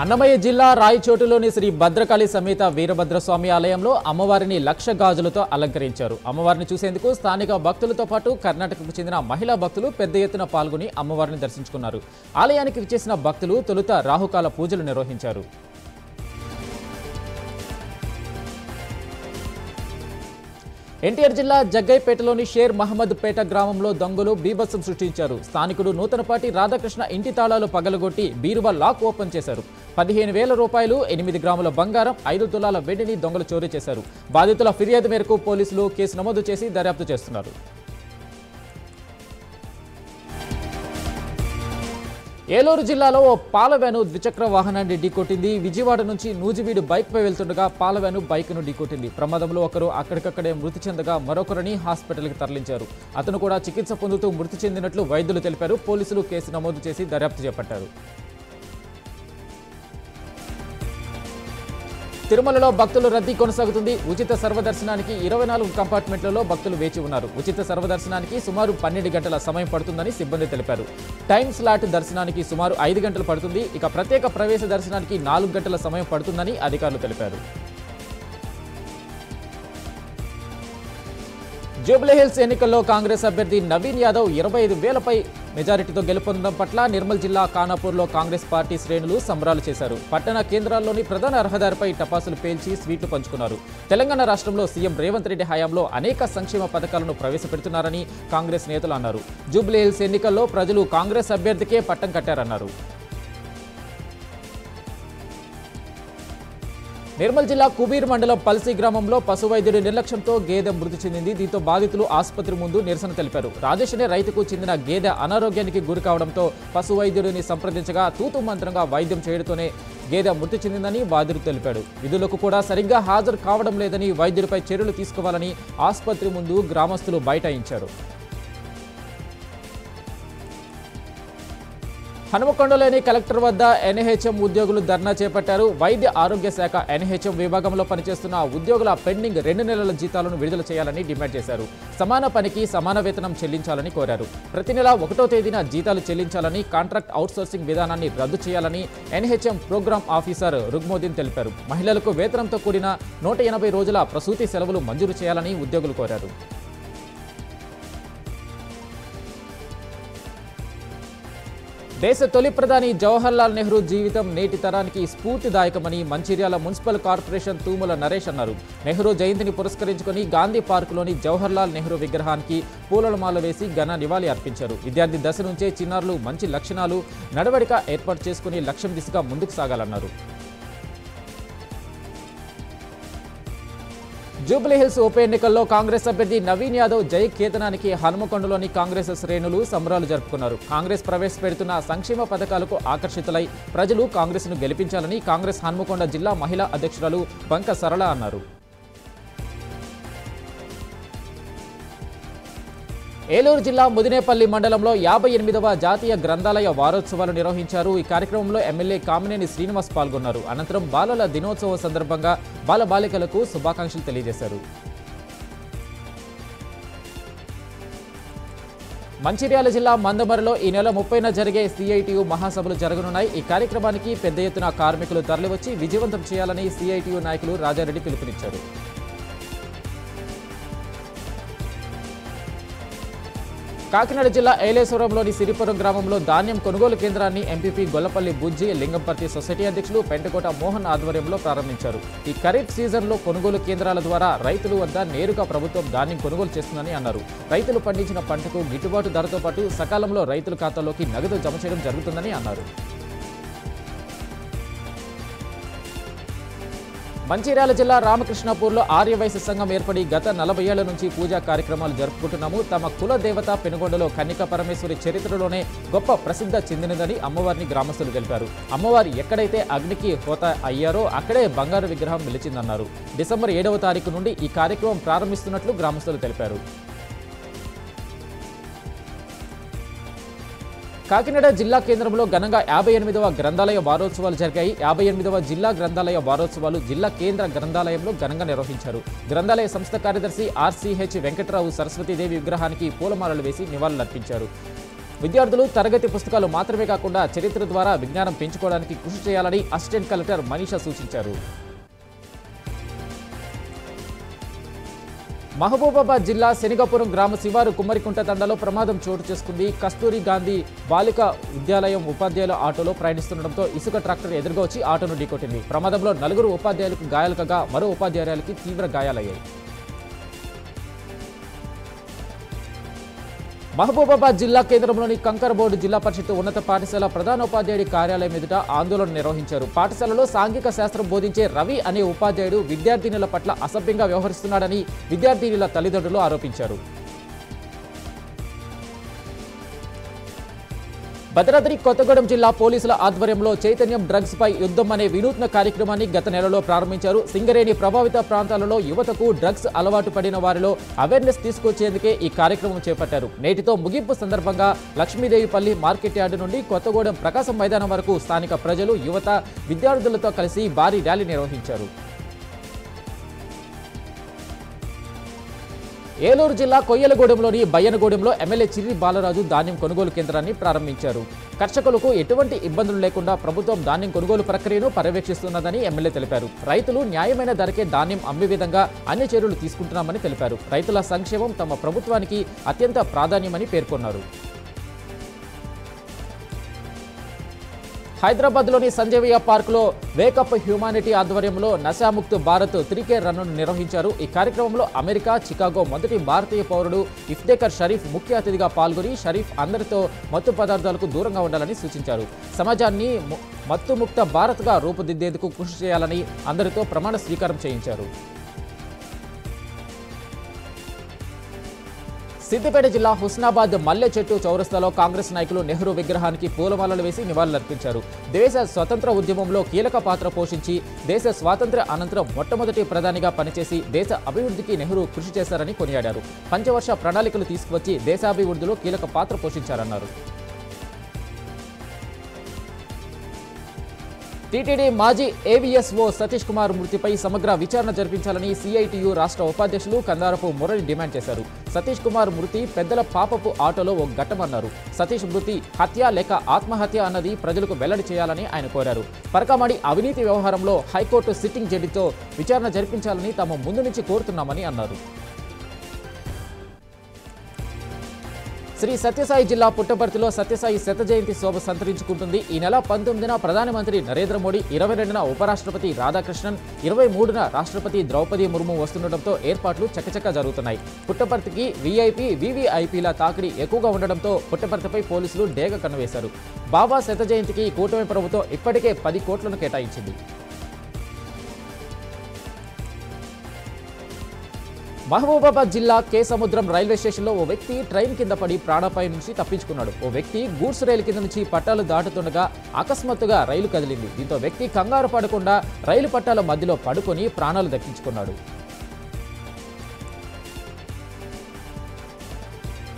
అన్నమయ్య జిల్లా రాయచోటులోని శ్రీ భద్రకాళి సమేత వీరభద్రస్వామి ఆలయంలో అమ్మవారిని లక్ష గాజులతో అలంకరించారు. అమ్మవారిని చూసేందుకు స్థానిక భక్తులతో పాటు కర్ణాటకకు చెందిన మహిళా భక్తులు పెద్ద ఎత్తున పాల్గొని అమ్మవారిని దర్శించుకున్నారు. ఆలయానికి విచ్చేసిన భక్తులు తొలుత రాహుకాల పూజలు నిర్వహించారు. ఎన్టీఆర్ జిల్లా జగ్గైపేటలోని షేర్ మహమ్మద్ పేట గ్రామంలో దొంగలు బీభత్సం సృష్టించారు. స్థానికుడు నూతనపాటి రాధాకృష్ణ ఇంటి తాళాలు పగలగొట్టి బీరువా లాక్ ఓపెన్ చేశారు. 15,000 రూపాయలు, 8 గ్రాముల బంగారం, 5 తులాల వెండిని దొంగలు చోరీ చేశారు. బాధితుల ఫిర్యాదు మేరకు పోలీసులు కేసు నమోదు చేసి దర్యాప్తు చేస్తున్నారు. ఏలూరు జిల్లాలో ఓ పాల వ్యాను ద్విచక్ర వాహనాన్ని ఢీకొట్టింది. విజయవాడ నుంచి నూజివీడు బైక్పై వెళ్తుండగా పాల వ్యాను బైక్ను ఢీకొట్టింది. ప్రమాదంలో ఒకరు అక్కడికక్కడే మృతి చెందగా మరొకరిని హాస్పిటల్కి తరలించారు. అతను కూడా చికిత్స పొందుతూ మృతి చెందినట్లు వైద్యులు తెలిపారు. పోలీసులు కేసు నమోదు చేసి దర్యాప్తు చేపట్టారు. తిరుమలలో భక్తుల రద్దీ కొనసాగుతుంది. ఉచిత సర్వదర్శనానికి 24 కంపార్ట్మెంట్లలో భక్తులు వేచి ఉన్నారు. ఉచిత సర్వదర్శనానికి సుమారు 12 గంటల సమయం పడుతుందని సిబ్బంది తెలిపారు. టైమ్ స్లాట్ దర్శనానికి సుమారు 5 గంటలు పడుతుంది. ఇక ప్రత్యేక ప్రవేశ దర్శనానికి 4 గంటల సమయం పడుతుందని అధికారులు తెలిపారు. జూబ్లీహిల్స్ ఎన్నికల్లో కాంగ్రెస్ అభ్యర్థి నవీన్ యాదవ్ 25,000పై మెజారిటీతో గెలుపొందడం పట్ల నిర్మల్ జిల్లా ఖానాపూర్లో కాంగ్రెస్ పార్టీ శ్రేణులు సంబరాలు చేశారు. పట్టణ కేంద్రాల్లోని ప్రధాన రహదారిపై టపాసులు పేల్చి స్వీట్లు పంచుకున్నారు. తెలంగాణ రాష్ట్రంలో సీఎం రేవంత్ రెడ్డి హయాంలో అనేక సంక్షేమ పథకాలను ప్రవేశపెడుతున్నారని కాంగ్రెస్ నేతలు అన్నారు. జూబ్లీహిల్స్ ఎన్నికల్లో ప్రజలు కాంగ్రెస్ అభ్యర్థికే పట్టం కట్టారన్నారు. నిర్మల్ జిల్లా కుబీర్ మండలం పల్సి గ్రామంలో పశు వైద్యుడి నిర్లక్ష్యంతో గేదె మృతి చెందింది. దీంతో బాధితులు ఆసుపత్రి ముందు నిరసన తెలిపారు. రాజేష్ అనే రైతుకు చెందిన గేదె అనారోగ్యానికి గురి కావడంతో పశు వైద్యుడిని సంప్రదించగా తూతు మంత్రంగా వైద్యం చేయడంతోనే గేదె మృతి చెందిందని బాధితుడు తెలిపాడు. విధులకు కూడా సరిగ్గా హాజరు కావడం లేదని వైద్యుడిపై చర్యలు తీసుకోవాలని ఆసుపత్రి ముందు గ్రామస్తులు బైఠాయించారు. హనుమకొండలోని కలెక్టర్ వద్ద ఎన్హెచ్ఎం ఉద్యోగులు ధర్నా చేపట్టారు. వైద్య ఆరోగ్య శాఖ ఎన్హెచ్ఎం విభాగంలో పనిచేస్తున్న ఉద్యోగుల పెండింగ్ 2 నెలల జీతాలను విడుదల చేయాలని డిమాండ్ చేశారు. సమాన పనికి సమాన వేతనం చెల్లించాలని కోరారు. ప్రతి నెల 1వ తేదీన జీతాలు చెల్లించాలని, కాంట్రాక్ట్ అవుట్సోర్సింగ్ విధానాన్ని రద్దు చేయాలని ఎన్హెచ్ఎం ప్రోగ్రామ్ ఆఫీసర్ రుగ్మోదీన్ తెలిపారు. మహిళలకు వేతనంతో కూడిన 180 రోజుల ప్రసూతి సెలవులు మంజూరు చేయాలని ఉద్యోగులు కోరారు. దేశ తొలి ప్రధాని జవహర్లాల్ నెహ్రూ జీవితం నేటి తరానికి స్ఫూర్తిదాయకమని మంచిర్యాల మున్సిపల్ కార్పొరేషన్ తూముల నరేష్ అన్నారు. నెహ్రూ జయంతిని పురస్కరించుకుని గాంధీ పార్కులోని జవహర్లాల్ నెహ్రూ విగ్రహానికి పూలమాల వేసి ఘన నివాళి అర్పించారు. విద్యార్థి దశ నుంచే చిన్నారులు మంచి లక్షణాలు, నడవడిక ఏర్పాటు చేసుకుని లక్ష్యం దిశగా ముందుకు సాగాలన్నారు. జూబ్లీహిల్స్ ఉప ఎన్నికల్లో కాంగ్రెస్ అభ్యర్థి నవీన్ యాదవ్ జై కేతనానికి హనుమకొండలోని కాంగ్రెస్ శ్రేణులు సంబరాలు జరుపుకున్నారు. కాంగ్రెస్ ప్రవేశపెడుతున్న సంక్షేమ పథకాలకు ఆకర్షితులై ప్రజలు కాంగ్రెస్ను గెలిపించాలని కాంగ్రెస్ హనుమకొండ జిల్లా మహిళా అధ్యక్షురాలు బంక సరళ అన్నారు. ఏలూరు జిల్లా ముదినేపల్లి మండలంలో 58వ జాతీయ గ్రంథాలయ వారోత్సవాలు నిర్వహించారు. ఈ కార్యక్రమంలో ఎమ్మెల్యే కామినేని శ్రీనివాస్ పాల్గొన్నారు. అనంతరం బాలల దినోత్సవం సందర్భంగా బాలబాలికలకు శుభాకాంక్షలు తెలియజేశారు. మంచిర్యాల జిల్లా మందమరిలో ఈ నెల 30న జరిగే సిఐటియు మహాసభలు జరగనున్నాయి. ఈ కార్యక్రమానికి పెద్ద ఎత్తున కార్మికులు తరలివచ్చి విజయవంతం చేయాలని సిఐటియు నాయకులు రాజారెడ్డి పిలుపునిచ్చారు. కాకినాడ జిల్లా ఏలేశ్వరంలోని సిరిపురం గ్రామంలో ధాన్యం కొనుగోలు కేంద్రాన్ని ఎంపీపీ గొల్లపల్లి బుజ్జి, లింగంపర్తి సొసైటీ అధ్యక్షులు పెంటకోట మోహన్ ఆధ్వర్యంలో ప్రారంభించారు. ఈ ఖరీఫ్ సీజన్లో కొనుగోలు కేంద్రాల ద్వారా రైతుల వద్ద నేరుగా ప్రభుత్వం ధాన్యం కొనుగోలు చేస్తుందని అన్నారు. రైతులు పండించిన పంటకు గిట్టుబాటు ధరతో పాటు సకాలంలో రైతుల ఖాతాలోకి నగదు జమ చేయడం జరుగుతుందని అన్నారు. మంచిర్యాల జిల్లా రామకృష్ణాపూర్లో ఆర్యవైశ్య సంఘం ఏర్పడి గత 40 ఏళ్ల నుంచి పూజా కార్యక్రమాలు జరుపుకుంటున్నాము. తమ కుల దేవత పెనుగొండలో కన్నిక పరమేశ్వరి చరిత్రలోనే గొప్ప ప్రసిద్ధ చెందినదని అమ్మవారిని గ్రామస్తులు తెలిపారు. అమ్మవారి ఎక్కడైతే అగ్నికి హోత అయ్యారో అక్కడే బంగారు విగ్రహం నిలిచిందన్నారు. డిసెంబర్ 7వ తారీఖు నుండి ఈ కార్యక్రమం ప్రారంభిస్తున్నట్లు గ్రామస్తులు తెలిపారు. కాకినాడ జిల్లా కేంద్రంలో ఘనంగా 58వ గ్రంథాలయ వారోత్సవాలు జరిగాయి. 58వ జిల్లా గ్రంథాలయ వారోత్సవాలు జిల్లా కేంద్ర గ్రంథాలయంలో ఘనంగా నిర్వహించారు. గ్రంథాలయ సంస్థ కార్యదర్శి ఆర్సీహెచ్ వెంకటరావు సరస్వతీదేవి విగ్రహానికి పూలమాలలు వేసి నివాళులర్పించారు. విద్యార్థులు తరగతి పుస్తకాలు మాత్రమే కాకుండా చరిత్ర ద్వారా విజ్ఞానం పెంచుకోవడానికి కృషి చేయాలని అసిస్టెంట్ కలెక్టర్ మనీషా సూచించారు. మహబూబాబాద్ జిల్లా శనిగపురం గ్రామ శివారు కుమ్మరికుంట తండలో ప్రమాదం చోటు చేసుకుంది. కస్తూరి గాంధీ బాలికా విద్యాలయం ఉపాధ్యాయుల ఆటోలో ప్రయాణిస్తుండటంతో ఇసుక ట్రాక్టర్ ఎదురుగా వచ్చి ఆటోను ఢీకొట్టింది. ప్రమాదంలో 4 ఉపాధ్యాయులకు గాయాలు కాగా మరో ఉపాధ్యాయురాలికి తీవ్ర గాయాలయ్యాయి. మహబూబాబాద్ జిల్లా కేంద్రంలోని కంకరబోర్డు జిల్లా పరిషత్ ఉన్నత పాఠశాల ప్రధానోపాధ్యాయుడి కార్యాలయం ఎదుట ఆందోళన నిర్వహించారు. పాఠశాలలో సాంఘిక శాస్త్రం బోధించే రవి అనే ఉపాధ్యాయుడు విద్యార్థినుల పట్ల అసభ్యంగా వ్యవహరిస్తున్నాడని విద్యార్థినుల తల్లిదండ్రులు ఆరోపించారు. భద్రాద్రి కొత్తగూడెం జిల్లా పోలీసుల ఆధ్వర్యంలో చైతన్యం డ్రగ్స్ పై యుద్ధం అనే వినూత్న కార్యక్రమాన్ని గత నెలలో ప్రారంభించారు. సింగరేణి ప్రభావిత ప్రాంతాలలో యువతకు డ్రగ్స్ అలవాటు పడిన వారిలో అవేర్నెస్ తీసుకొచ్చేందుకే ఈ కార్యక్రమం చేపట్టారు. నేటితో ముగింపు సందర్భంగా లక్ష్మీదేవిపల్లి మార్కెట్ యార్డు నుండి కొత్తగూడెం ప్రకాశం మైదానం వరకు స్థానిక ప్రజలు, యువత, విద్యార్థులతో కలిసి భారీ ర్యాలీ నిర్వహించారు. ఏలూరు జిల్లా కొయ్యలగూడెంలోని బయ్యనగూడెంలో ఎమ్మెల్యే చిర్రి బాలరాజు ధాన్యం కొనుగోలు కేంద్రాన్ని ప్రారంభించారు. కర్షకులకు ఎటువంటి ఇబ్బందులు లేకుండా ప్రభుత్వం ధాన్యం కొనుగోలు ప్రక్రియను పర్యవేక్షిస్తున్నదని ఎమ్మెల్యే తెలిపారు. రైతులు న్యాయమైన ధరకే ధాన్యం అమ్మే విధంగా అన్ని చర్యలు తీసుకుంటున్నామని తెలిపారు. రైతుల సంక్షేమం తమ ప్రభుత్వానికి అత్యంత ప్రాధాన్యమని పేర్కొన్నారు. హైదరాబాద్లోని సంజీవయ్య పార్కులో వేకప్ హ్యూమానిటీ ఆధ్వర్యంలో నశాముక్త్ భారత్ 3K రన్ను నిర్వహించారు. ఈ కార్యక్రమంలో అమెరికా చికాగో మొదటి భారతీయ పౌరుడు ఇఫ్తేఖర్ షరీఫ్ ముఖ్య అతిథిగా పాల్గొని షరీఫ్ అందరితో మత్తు పదార్థాలకు దూరంగా ఉండాలని సూచించారు. సమాజాన్ని మత్తుముక్త భారత్గా రూపుదిద్దేందుకు కృషి చేయాలని అందరితో ప్రమాణ స్వీకారం చేయించారు. సిద్దిపేట జిల్లా హుస్నాబాద్ మల్లె చెట్టు చౌరస్తాలో కాంగ్రెస్ నాయకులు నెహ్రూ విగ్రహానికి పూలమాలలు వేసి నివాళులర్పించారు. దేశ స్వతంత్ర ఉద్యమంలో కీలక పాత్ర పోషించి దేశ స్వాతంత్ర్య అనంతరం మొట్టమొదటి ప్రధానిగా పనిచేసి దేశ అభివృద్ధికి నెహ్రూ కృషి చేశారని కొనియాడారు. పంచవర్ష ప్రణాళికలు తీసుకువచ్చి దేశాభివృద్ధిలో కీలక పాత్ర పోషించారన్నారు. టీటీడీ మాజీ ఏవీఎస్ఓ సతీష్ కుమార్ మృతిపై సమగ్ర విచారణ జరిపించాలని సిఐటియు రాష్ట్ర ఉపాధ్యక్షులు కందారపు మురళి డిమాండ్ చేశారు. సతీష్ కుమార్ మృతి పెద్దల పాపపు ఆటోలో ఓ ఘట్టమన్నారు. సతీష్ మృతి హత్య లేక ఆత్మహత్య అన్నది ప్రజలకు వెల్లడి చేయాలని ఆయన కోరారు. పరకామణి అవినీతి వ్యవహారంలో హైకోర్టు సిట్టింగ్ జడ్జితో విచారణ జరిపించాలని తాము ముందు నుంచి కోరుతున్నామని అన్నారు. శ్రీ సత్యసాయి జిల్లా పుట్టపర్తిలో సత్యసాయి శత జయంతి శోభ సంతరించుకుంటుంది. ఈ నెల 19న ప్రధానమంత్రి నరేంద్ర మోడీ, 22న ఉపరాష్ట్రపతి రాధాకృష్ణన్, 23న రాష్ట్రపతి ద్రౌపది ముర్ము వస్తుండటంతో ఏర్పాట్లు చకచకా జరుగుతున్నాయి. పుట్టపర్తికి వీఐపీ, వీవీఐపీల తాకిడి ఎక్కువగా ఉండడంతో పుట్టపర్తిపై పోలీసులు డేగ కన్నువేశారు. బాబా శత జయంతికి కూటమి ప్రభుత్వం ఇప్పటికే 10 కోట్లను కేటాయించింది. మహబూబాబాద్ జిల్లా కేసముద్రం రైల్వే స్టేషన్లో ఓ వ్యక్తి ట్రైన్ కింద పడి ప్రాణాపాయం నుంచి తప్పించుకున్నాడు. ఓ వ్యక్తి గూడ్స్ రైలు కింద నుంచి పట్టాలు దాటుతుండగా అకస్మాత్తుగా రైలు కదిలింది. దీంతో వ్యక్తి కంగారు పడకుండా రైలు పట్టాల మధ్యలో పడుకొని ప్రాణాలు దక్కించుకున్నాడు.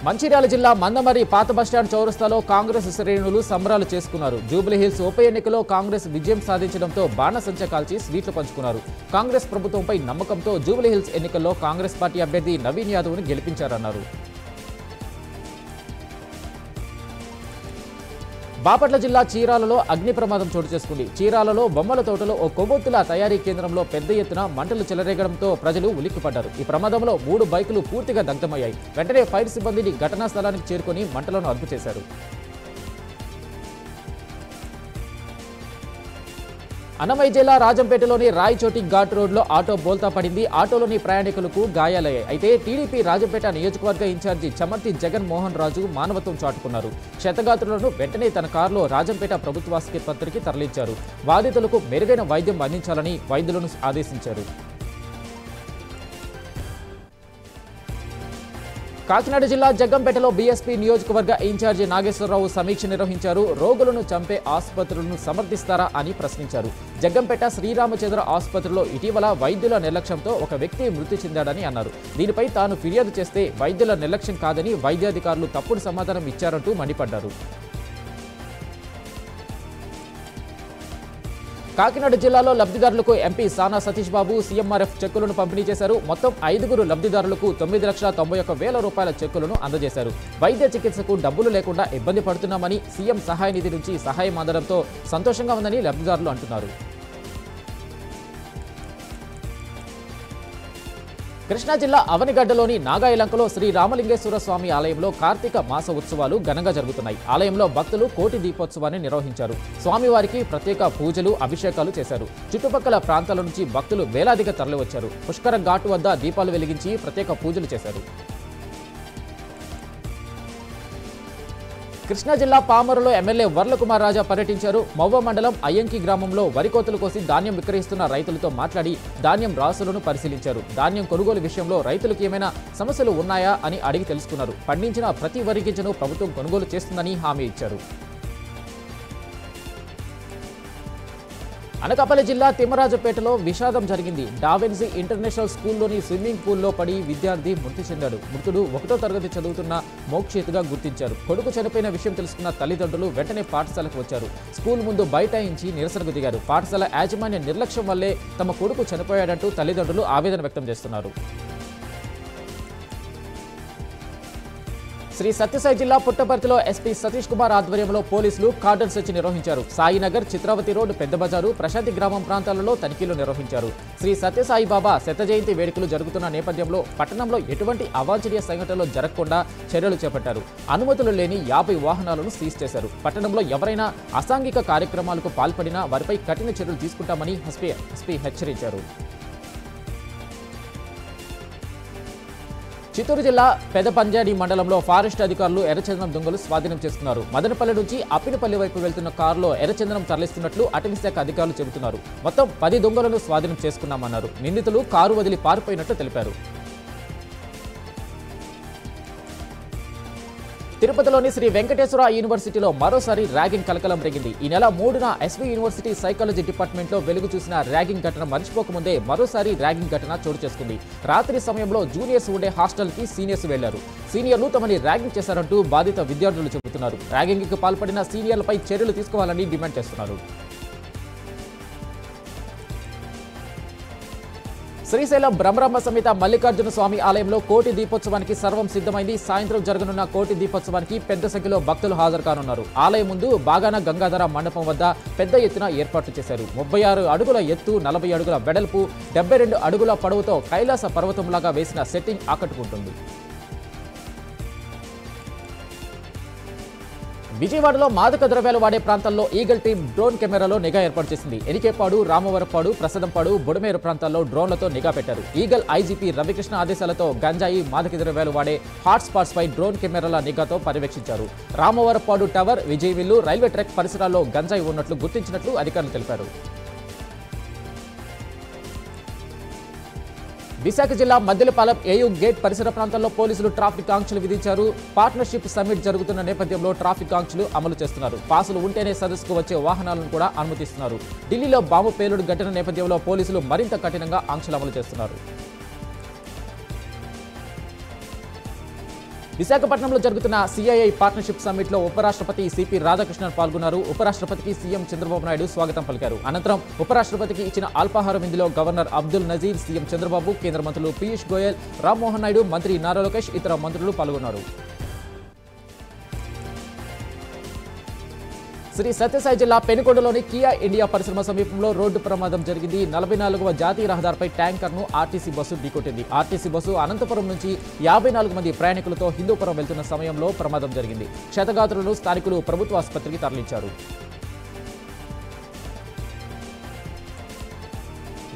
మంచిర్యాల జిల్లా మందమరి పాత బస్టాండ్ చౌరస్తాలో కాంగ్రెస్ శ్రేణులు సంబరాలు చేసుకున్నారు. జూబ్లీహిల్స్ ఉప ఎన్నికలో కాంగ్రెస్ విజయం సాధించడంతో బాణసంచ కాల్చి స్వీట్లు పంచుకున్నారు. కాంగ్రెస్ ప్రభుత్వంపై నమ్మకంతో జూబ్లీహిల్స్ ఎన్నికల్లో కాంగ్రెస్ పార్టీ అభ్యర్థి నవీన్ యాదవ్ను గెలిపించారన్నారు. బాపట్ల జిల్లా చీరాలలో అగ్ని ప్రమాదం చోటు చేసుకుంది. చీరాలలో బొమ్మల తోటలో ఓ కొవ్వొత్తుల తయారీ కేంద్రంలో పెద్ద ఎత్తున మంటలు చెలరేగడంతో ప్రజలు ఉలిక్కిపడ్డారు. ఈ ప్రమాదంలో 3 బైకులు పూర్తిగా దగ్ధమయ్యాయి. వెంటనే ఫైర్ సిబ్బందిని ఘటనా స్థలానికి చేరుకొని మంటలను అదుపు చేశారు. అన్నమయ్య జిల్లా రాజంపేటలోని రాయచోటి ఘాట్ రోడ్లో ఆటో బోల్తా పడింది. ఆటోలోని ప్రయాణికులకు గాయాలయ్యాయి. అయితే టీడీపీ రాజంపేట నియోజకవర్గ ఇన్ఛార్జి చమర్తి జగన్ మోహన్ రాజు మానవత్వం చాటుకున్నారు. క్షతగాత్రులను వెంటనే తన కారులో రాజంపేట ప్రభుత్వాసుపత్రికి తరలించారు. బాధితులకు మెరుగైన వైద్యం అందించాలని వైద్యులను ఆదేశించారు. కాకినాడ జిల్లా జగ్గంపేటలో బీఎస్పీ నియోజకవర్గ ఇన్ఛార్జి నాగేశ్వరరావు సమీక్ష నిర్వహించారు. రోగులను చంపే ఆసుపత్రులను సమర్థిస్తారా అని ప్రశ్నించారు. జగ్గంపేట శ్రీరామచంద్ర ఆసుపత్రిలో ఇటీవల వైద్యుల నిర్లక్ష్యంతో ఒక వ్యక్తి మృతి చెందాడని అన్నారు. దీనిపై తాను ఫిర్యాదు చేస్తే వైద్యుల నిర్లక్ష్యం కాదని వైద్యాధికారులు తప్పుడు సమాధానం ఇచ్చారంటూ మండిపడ్డారు. కాకినాడ జిల్లాలో లబ్ధిదారులకు ఎంపీ సానా సతీష్ బాబు సీఎంఆర్ఎఫ్ చెక్కులను పంపిణీ చేశారు. మొత్తం 5 లబ్ధిదారులకు 9,91,000 రూపాయల చెక్కులను అందజేశారు. వైద్య చికిత్సకు డబ్బులు లేకుండా ఇబ్బంది పడుతున్నామని, సీఎం సహాయ నిధి నుంచి సహాయం అందడంతో సంతోషంగా ఉందని లబ్ధిదారులు అంటున్నారు. కృష్ణా జిల్లా అవనిగడ్డలోని నాగాయలంకలో శ్రీ రామలింగేశ్వర స్వామి ఆలయంలో కార్తీక మాస ఉత్సవాలు ఘనంగా జరుగుతున్నాయి. ఆలయంలో భక్తులు కోటి దీపోత్సవాన్ని నిర్వహించారు. స్వామివారికి ప్రత్యేక పూజలు, అభిషేకాలు చేశారు. చుట్టుపక్కల ప్రాంతాల నుంచి భక్తులు వేలాదిగా తరలివచ్చారు. పుష్కర ఘాటు వద్ద దీపాలు వెలిగించి ప్రత్యేక పూజలు చేశారు. కృష్ణా జిల్లా పామరులో ఎమ్మెల్యే వర్లకుమార్ రాజా పర్యటించారు. మవ్వ మండలం అయ్యంకి గ్రామంలో వరి కోతలు కోసి ధాన్యం విక్రయిస్తున్న రైతులతో మాట్లాడి ధాన్యం రాసులను పరిశీలించారు. ధాన్యం కొనుగోలు విషయంలో రైతులకు ఏమైనా సమస్యలు ఉన్నాయా అని అడిగి తెలుసుకున్నారు. పండించిన ప్రతి వరి గింజను ప్రభుత్వం కొనుగోలు చేస్తుందని హామీ ఇచ్చారు. అనకాపల్లి జిల్లా తిమ్మరాజపేటలో విషాదం జరిగింది. డావెన్సీ ఇంటర్నేషనల్ స్కూల్లోని స్విమ్మింగ్ పూల్లో పడి విద్యార్థి మృతి చెందాడు. మృతుడు 1వ తరగతి చదువుతున్న మోక్షిత్గా గుర్తించారు. కొడుకు చనిపోయిన విషయం తెలుసుకున్న తల్లిదండ్రులు వెంటనే పాఠశాలకు వచ్చారు. స్కూల్ ముందు బైఠాయించి నిరసనకు దిగారు. పాఠశాల యాజమాన్య నిర్లక్ష్యం వల్లే తమ కొడుకు చనిపోయాడంటూ తల్లిదండ్రులు ఆవేదన వ్యక్తం చేస్తున్నారు. శ్రీ సత్యసాయి జిల్లా పుట్టపర్తిలో ఎస్పీ సతీష్ కుమార్ ఆధ్వర్యంలో పోలీసులు కార్డన్ సెర్చ్ నిర్వహించారు. సాయినగర్, చిత్రావతి రోడ్, పెద్ద బజారు, ప్రశాంతి గ్రామం ప్రాంతాలలో తనిఖీలు నిర్వహించారు. శ్రీ సత్యసాయి బాబా శత జయంతి వేడుకలు జరుగుతున్న నేపథ్యంలో పట్టణంలో ఎటువంటి అవాంఛనీయ సంఘటనలు జరగకుండా చర్యలు చేపట్టారు. అనుమతులు లేని 50 వాహనాలను సీజ్ చేశారు. పట్టణంలో ఎవరైనా అసాంఘిక కార్యక్రమాలకు పాల్పడినా వారిపై కఠిన చర్యలు తీసుకుంటామని ఎస్పీ హెచ్చరించారు. చిత్తూరు జిల్లా పెదపంజాడి మండలంలో ఫారెస్ట్ అధికారులు ఎర్రచందనం దొంగలు స్వాధీనం చేసుకున్నారు. మదనపల్లి నుంచి అప్పినపల్లి వైపు వెళ్తున్న కారులో ఎర్రచందనం తరలిస్తున్నట్లు అటవీశాఖ అధికారులు చెబుతున్నారు. మొత్తం 10 దొంగలను స్వాధీనం చేసుకున్నామన్నారు. నిందితులు కారు వదిలి పారిపోయినట్లు తెలిపారు. తిరుపతిలోని శ్రీ వెంకటేశ్వర యూనివర్సిటీలో మరోసారి ర్యాగింగ్ కలకలం రేగింది. ఈ నెల 3న ఎస్వి యూనివర్సిటీ సైకాలజీ డిపార్ట్మెంట్లో వెలుగు చూసిన ర్యాగింగ్ ఘటన మర్చిపోకముందే మరోసారి ర్యాగింగ్ ఘటన చోటు చేసుకుంది. రాత్రి సమయంలో జూనియర్స్ ఉండే హాస్టల్కి సీనియర్స్ వెళ్లారు. సీనియర్లు తమని ర్యాగింగ్ చేశారంటూ బాధిత విద్యార్థులు చెబుతున్నారు. ర్యాగింగ్కి పాల్పడిన సీనియర్లపై చర్యలు తీసుకోవాలని డిమాండ్ చేస్తున్నారు. శ్రీశైలం బ్రహ్మరమ్మ సమేత మల్లికార్జున స్వామి ఆలయంలో కోటి దీపోత్సవానికి సర్వం సిద్ధమైంది. సాయంత్రం జరగనున్న కోటి దీపోత్సవానికి పెద్ద సంఖ్యలో భక్తులు హాజరు కానున్నారు. ఆలయం ముందు బాగాన గంగాధర మండపం వద్ద పెద్ద ఎత్తున ఏర్పాట్లు చేశారు. 36 అడుగుల ఎత్తు, 40 అడుగుల వెడల్పు, 72 అడుగుల పొడవుతో కైలాస పర్వతంలాగా వేసిన సెట్టింగ్ ఆకట్టుకుంటుంది. విజయవాడలో మాదక ద్రవ్యాలు వాడే ప్రాంతాల్లో ఈగల్ టీం డ్రోన్ కెమెరాలో నిఘా ఏర్పాటు చేసింది. ఎనికేపాడు, రామవరపాడు, ప్రసాదంపాడు, బుడమేరు ప్రాంతాల్లో డ్రోన్లతో నిఘా పెట్టారు. ఈగల్ ఐజీపీ రవికృష్ణ ఆదేశాలతో గంజాయి, మాదక ద్రవ్యాలు వాడే హాట్ స్పాట్స్ పై డ్రోన్ కెమెరాల నిఘాతో పర్యవేక్షించారు. రామవరపాడు టవర్, విజయవిల్లు, రైల్వే ట్రాక్ పరిసరాల్లో గంజాయి ఉన్నట్లు గుర్తించినట్లు అధికారులు తెలిపారు. విశాఖ జిల్లా మద్దెలపాలెం ఏయూ గేట్ పరిసర ప్రాంతాల్లో పోలీసులు ట్రాఫిక్ ఆంక్షలు విధించారు. పార్ట్నర్షిప్ సమ్మిట్ జరుగుతున్న నేపథ్యంలో ట్రాఫిక్ ఆంక్షలు అమలు చేస్తున్నారు. పాసులు ఉంటేనే సదస్సుకు వచ్చే వాహనాలను కూడా అనుమతిస్తున్నారు. ఢిల్లీలో బాంబు పేలుడు ఘటన నేపథ్యంలో పోలీసులు మరింత కఠినంగా ఆంక్షలు అమలు చేస్తున్నారు. విశాఖపట్నంలో జరుగుతున్న సిఐఐ పార్ట్నర్షిప్ సమ్మిట్ లో ఉపరాష్ట్రపతి సిపి రాధాకృష్ణన్ పాల్గొన్నారు. ఉపరాష్ట్రపతికి సీఎం చంద్రబాబు నాయుడు స్వాగతం పలికారు. అనంతరం ఉపరాష్ట్రపతికి ఇచ్చిన అల్పాహారం విందులో గవర్నర్ అబ్దుల్ నజీర్, సీఎం చంద్రబాబు, కేంద్ర మంత్రులు పీయూష్ గోయల్, రామ్మోహన్ నాయుడు, మంత్రి నారా లోకేష్, ఇతర మంత్రులు పాల్గొన్నారు. శ్రీ సత్యసాయి జిల్లా పెనుకొండలోని కియా ఇండియా పరిశ్రమ సమీపంలో రోడ్డు ప్రమాదం జరిగింది. 44వ జాతీయ రహదారిపై ట్యాంకర్ను ఆర్టీసీ బస్సు ఢీకొట్టింది. ఆర్టీసీ బస్సు అనంతపురం నుంచి 54 మంది ప్రయాణికులతో హిందూపురం వెళ్తున్న సమయంలో ప్రమాదం జరిగింది. క్షతగాత్రులను స్థానికులు ప్రభుత్వ ఆసుపత్రికి తరలించారు.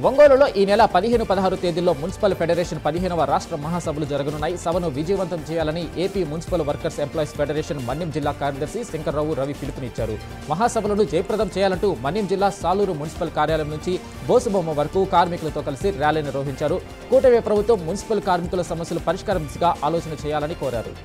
ఒంగోలులో ఈ నెల 15, 16 తేదీల్లో మున్సిపల్ ఫెడరేషన్ 15వ రాష్ట్ర మహాసభలు జరగనున్నాయి. సభను విజయవంతం చేయాలని AP municipal workers employees federation Manyam జిల్లా కార్యదర్శి శంకర్రావు రవి పిలుపునిచ్చారు. మహాసభలను జయప్రదం చేయాలంటూ మన్యం జిల్లా సాలూరు మున్సిపల్ కార్యాలయం నుంచి బోసుబొమ్మ వరకు కార్మికులతో కలిసి ర్యాలీ నిర్వహించారు. కూటమి ప్రభుత్వం మున్సిపల్ కార్మికుల సమస్యలు పరిష్కారం దిశగా ఆలోచన చేయాలని కోరారు.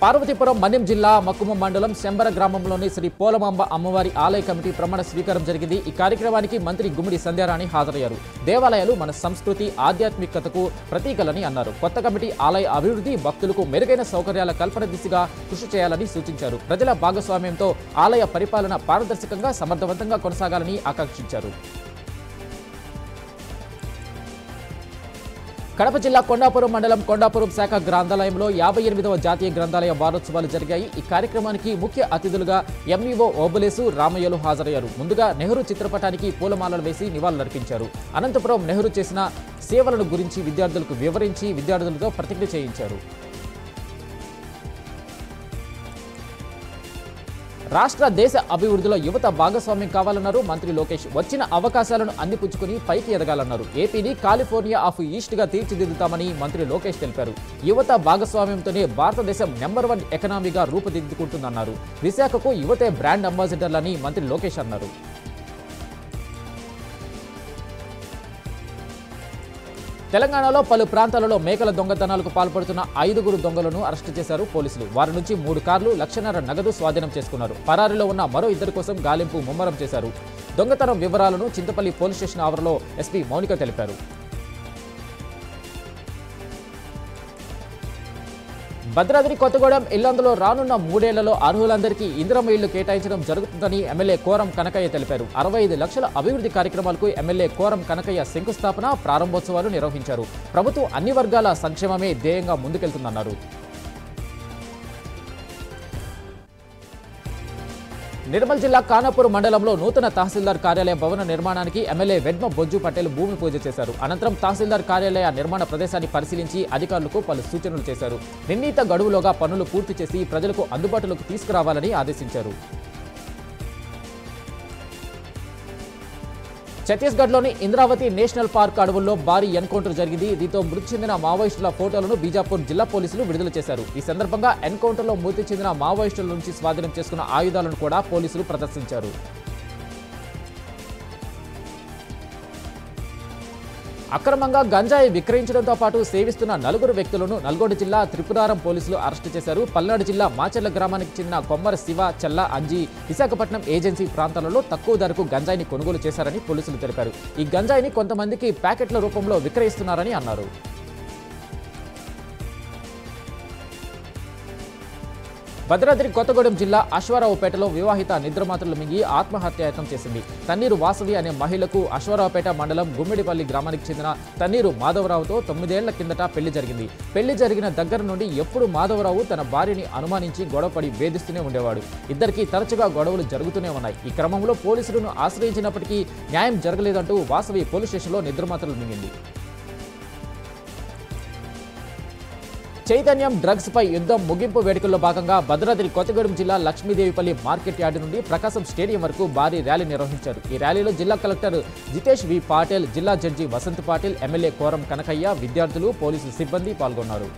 పార్వతీపురం మన్యం జిల్లా మక్కుమ మండలం శంబర గ్రామంలోని శ్రీ పోలమాంబ అమ్మవారి ఆలయ కమిటీ ప్రమాణ స్వీకారం జరిగింది. ఈ కార్యక్రమానికి మంత్రి గుమ్మిడి సంధ్యారాణి హాజరయ్యారు. దేవాలయాలు మన సంస్కృతి ఆధ్యాత్మికతకు ప్రతీకలని అన్నారు. కొత్త కమిటీ ఆలయ అభివృద్ధి, భక్తులకు మెరుగైన సౌకర్యాల కల్పన దిశగా కృషి చేయాలని సూచించారు. ప్రజల భాగస్వామ్యంతో ఆలయ పరిపాలన పారదర్శకంగా సమర్థవంతంగా కొనసాగాలని ఆకాంక్షించారు. కడప జిల్లా కొండాపురం మండలం కొండాపురం శాఖ గ్రంథాలయంలో 58వ జాతీయ గ్రంథాలయ వారోత్సవాలు జరిగాయి. ఈ కార్యక్రమానికి ముఖ్య అతిథులుగా ఎంఈఓ ఓబులేసు, రామయ్యలు హాజరయ్యారు. ముందుగా నెహ్రూ చిత్రపటానికి పూలమాలలు వేసి నివాళులర్పించారు. అనంతపురం నెహ్రూ చేసిన సేవలను గురించి విద్యార్థులకు వివరించి విద్యార్థులతో ప్రతిజ్ఞ చేయించారు. రాష్ట్ర దేశ అభివృద్ధిలో యువత భాగస్వామ్యం కావాలన్నారు మంత్రి లోకేష్. వచ్చిన అవకాశాలను అందిపుచ్చుకుని పైకి ఎదగాలన్నారు. ఏపీని కాలిఫోర్నియా ఆఫ్ ఈస్ట్గా తీర్చిదిద్దుతామని మంత్రి లోకేష్ తెలిపారు. యువత భాగస్వామ్యంతోనే భారతదేశం నెంబర్ 1 ఎకనామీగా రూపుదిద్దుకుంటుందన్నారు. విశాఖకు యువతే బ్రాండ్ అంబాసిడర్లని మంత్రి లోకేష్ అన్నారు. తెలంగాణలో పలు ప్రాంతాలలో మేకల దొంగతనాలకు పాల్పడుతున్న 5గురు దొంగలను అరెస్టు చేశారు పోలీసులు. వారి నుంచి 3 కార్లు, 1.5 లక్షల నగదు స్వాధీనం చేసుకున్నారు. పరారీలో ఉన్న మరో 2 కోసం గాలింపు ముమ్మరం చేశారు. దొంగతనం వివరాలను చింతపల్లి పోలీస్ స్టేషన్ ఆవరణలో ఎస్పీ మౌనిక తెలిపారు. భద్రాద్రి కొత్తగూడెం ఇల్లందులో రానున్న 3 ఏళ్లలో అర్హులందరికీ ఇందిరమ్మ ఇళ్లు కేటాయించడం జరుగుతుందని ఎమ్మెల్యే కోరం కనకయ్య తెలిపారు. 65 లక్షల అభివృద్ధి కార్యక్రమాలకు ఎమ్మెల్యే కోరం కనకయ్య శంకుస్థాపన, ప్రారంభోత్సవాలు నిర్వహించారు. ప్రభుత్వం అన్ని వర్గాల సంక్షేమమే ధ్యేయంగా ముందుకెళ్తుందన్నారు. నిర్మల్ జిల్లా ఖానాపూర్ మండలంలో నూతన తహసీల్దార్ కార్యాలయ భవన నిర్మాణానికి ఎమ్మెల్యే వెడ్మ బొజ్జు పటేల్ భూమి పూజ చేశారు. అనంతరం తహసీల్దార్ కార్యాలయ నిర్మాణ ప్రదేశాన్ని పరిశీలించి అధికారులకు పలు సూచనలు చేశారు. నిర్ణీత గడువులోగా పనులు పూర్తి చేసి ప్రజలకు అందుబాటులోకి తీసుకురావాలని ఆదేశించారు. ఛత్తీస్గఢ్లోని ఇంద్రావతి నేషనల్ పార్క్ అడవుల్లో భారీ ఎన్కౌంటర్ జరిగింది. దీంతో మృతి చెందిన మావోయిస్టుల ఫోటోలను బీజాపూర్ జిల్లా పోలీసులు విడుదల చేశారు. ఈ సందర్భంగా ఎన్కౌంటర్లో మృతి చెందిన మావోయిస్టుల నుంచి స్వాధీనం చేసుకున్న ఆయుధాలను కూడా పోలీసులు ప్రదర్శించారు. అక్రమంగా గంజాయి విక్రయించడంతో పాటు సేవిస్తున్న 4 వ్యక్తులను నల్గొండ జిల్లా త్రిపురారం పోలీసులు అరెస్టు చేశారు. పల్నాడు జిల్లా మాచర్ల గ్రామానికి చెందిన కొమ్మర శివ, చల్ల అంజీ విశాఖపట్నం ఏజెన్సీ ప్రాంతాలలో తక్కువ ధరకు గంజాయిని కొనుగోలు చేశారని పోలీసులు తెలిపారు. ఈ గంజాయిని కొంతమందికి ప్యాకెట్ల రూపంలో విక్రయిస్తున్నారని అన్నారు. భద్రాద్రి కొత్తగూడెం జిల్లా అశ్వారావుపేటలో వివాహిత నిద్రమాత్రలు మింగి ఆత్మహత్యాయత్నం చేసింది. తన్నీరు వాసవి అనే మహిళకు అశ్వారావుపేట మండలం గుమ్మిడిపల్లి గ్రామానికి చెందిన తన్నీరు మాధవరావుతో 9 ఏళ్ల కిందట పెళ్లి జరిగింది. పెళ్లి జరిగిన దగ్గర నుండి ఎప్పుడు మాధవరావు తన భార్యని అనుమానించి గొడవపడి వేధిస్తూనే ఉండేవాడు. ఇద్దరికీ తరచుగా గొడవలు జరుగుతూనే ఉన్నాయి. ఈ క్రమంలో పోలీసులను ఆశ్రయించినప్పటికీ న్యాయం జరగలేదంటూ వాసవి పోలీస్ స్టేషన్లో నిద్రమాత్రలు మింగింది. చైతన్యం డ్రగ్స్ పై యుద్ధం ముగింపు వేడుకల్లో భాగంగా భద్రాద్రి కొత్తగూడెం జిల్లా లక్ష్మీదేవిపల్లి మార్కెట్ యార్డు నుండి ప్రకాశం స్టేడియం వరకు భారీ ర్యాలీ నిర్వహించారు. ఈ ర్యాలీలో జిల్లా కలెక్టర్ జితేష్ వి పాటిల్, జిల్లా జడ్జి వసంత్ పాటిల్, ఎమ్మెల్యే కోరం కనకయ్య, విద్యార్థులు, పోలీసు సిబ్బంది పాల్గొన్నారు.